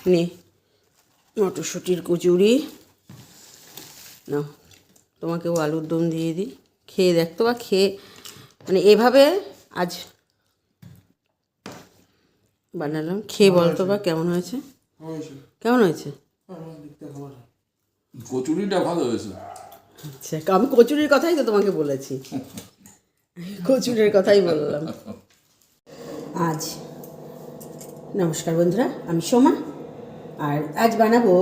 নে মটরশুঁটির কচুরি নাও, তোমাকেও আলুর দম দিয়ে দিই, খেয়ে দেখতো বা খেয়ে মানে এভাবে আজ বানালাম, খেয়ে বলতো বা কেমন হয়েছে, কেমন হয়েছে? কচুরিটা ভালো হয়েছে। আচ্ছা, আমি কচুরির কথাই তো তোমাকে বলেছি, কচুরির কথাই বললাম আজ। নমস্কার বন্ধুরা, আমি সোমা, আর আজ বানাবো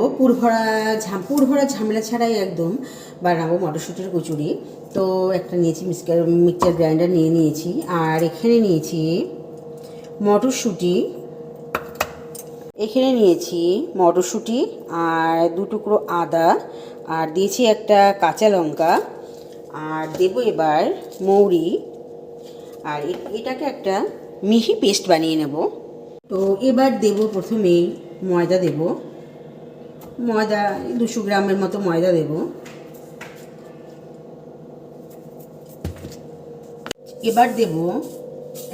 পুরভরা ঝামেলা ছাড়াই একদম বানাবো মটরশুঁটির কচুরি। তো একটা নিয়েছি মিক্সচার গ্রাইন্ডার নিয়ে নিয়েছি, আর এখানে নিয়েছি মটরশুঁটি, আর 2 টুকরো আদা, আর দিয়েছি একটা কাঁচা লঙ্কা, আর দেবো এবার মৌরি, আর এটাকে একটা মিহি পেস্ট বানিয়ে নেব। তো এবার দেব প্রথমে ময়দা, 200 গ্রামের মতো ময়দা দেব। এবার দেব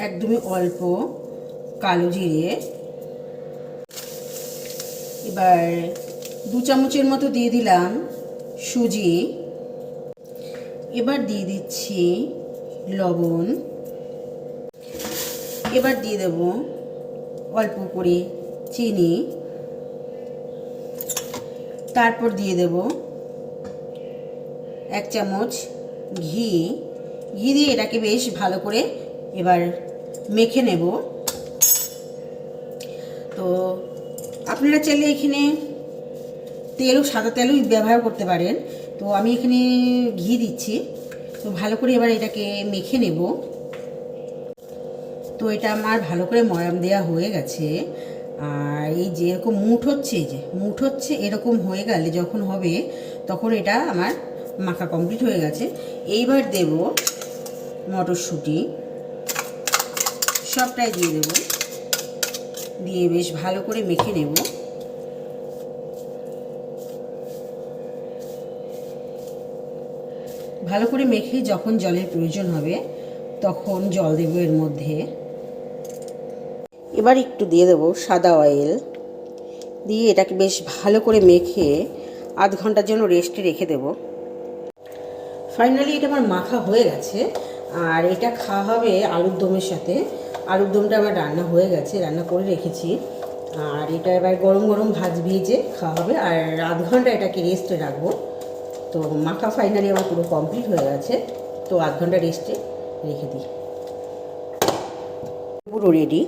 একদমই অল্প কালো জিরে, এবার 2 চামচের মতো দিয়ে দিলাম সুজি, এবার দিয়ে দিচ্ছি লবণ, এবার দিয়ে দেব অল্প করে চিনি, তারপর দিয়ে দেব 1 চামচ ঘি দিয়ে এটাকে বেশ ভালো করে এবার মেখে নেব। তো আপনারা চাইলে এখানে সাদা তেলও ব্যবহার করতে পারেন, তো আমি এখানে ঘি দিচ্ছি। তো ভালো করে এবার এটাকে মেখে নেব। তো এটা আমার ভালো করে ময়াম দেওয়া হয়ে গেছে, আর এই যে এরকম মুঠ হচ্ছে এরকম হয়ে গেলে যখন হবে তখন এটা আমার মাখা কমপ্লিট হয়ে গেছে। এইবার দেব মটরশুঁটি, সবটাই দিয়ে দেব, দিয়ে বেশ ভালো করে মেখে নেব। ভালো করে মেখে যখন জলের প্রয়োজন হবে তখন জল দেব এর মধ্যে। এবার একটু দিয়ে দেবো সাদা অয়েল, দিয়ে এটাকে বেশ ভালো করে মেখে আধ ঘন্টার জন্য রেস্টে রেখে দেব। ফাইনালি এটা আমার মাখা হয়ে গেছে, আর এটা খাওয়া হবে আলুর দমের সাথে। আলুর দমটা আমার রান্না হয়ে গেছে, রান্না করে রেখেছি, আর এটা এবার গরম গরম ভেজে খাওয়া হবে, আর আধ ঘন্টা এটাকে রেস্টে রাখবো। তো মাখা ফাইনালি আমার পুরো কমপ্লিট হয়ে গেছে, তো আধ ঘন্টা রেস্টে রেখে দিই। পুরো রেডি।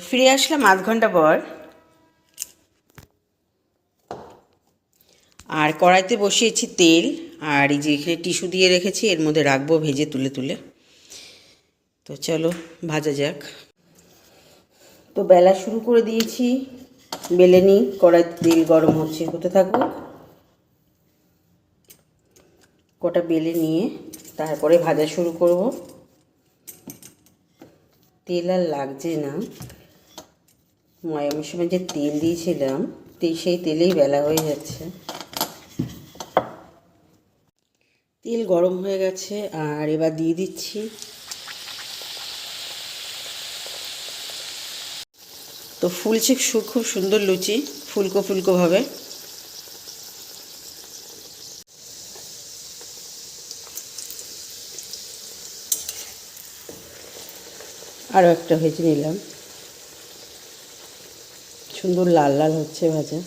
ফিরে আসলাম আধ ঘন্টা পর, আর কড়াইতে বসিয়েছি তেল, আর এই যে এখানে টিস্যু দিয়ে রেখেছি, এর মধ্যে রাখবো ভেজে তুলে তুলে। তো চলো ভাজা যাক। তো বেলা শুরু করে দিয়েছি, বেলে নিই, কড়াইতে তেল গরম হচ্ছে, হতে থাকবো। কটা বেলে নিয়ে তারপরে ভাজা শুরু করব। তেল আর লাগছে না, ময়ামের সময় যে তেল দিয়েছিলাম সেই তেলেই বেলা হয়ে যাচ্ছে। তেল গরম হয়ে গেছে, আর এবার দিয়ে দিচ্ছি তো ফুলছে খুব সুন্দর লুচি, ফুলকো ফুলকোভাবে। আরও একটা ভেজে নিলাম, সুন্দর লাল লাল হচ্ছে ভাজা।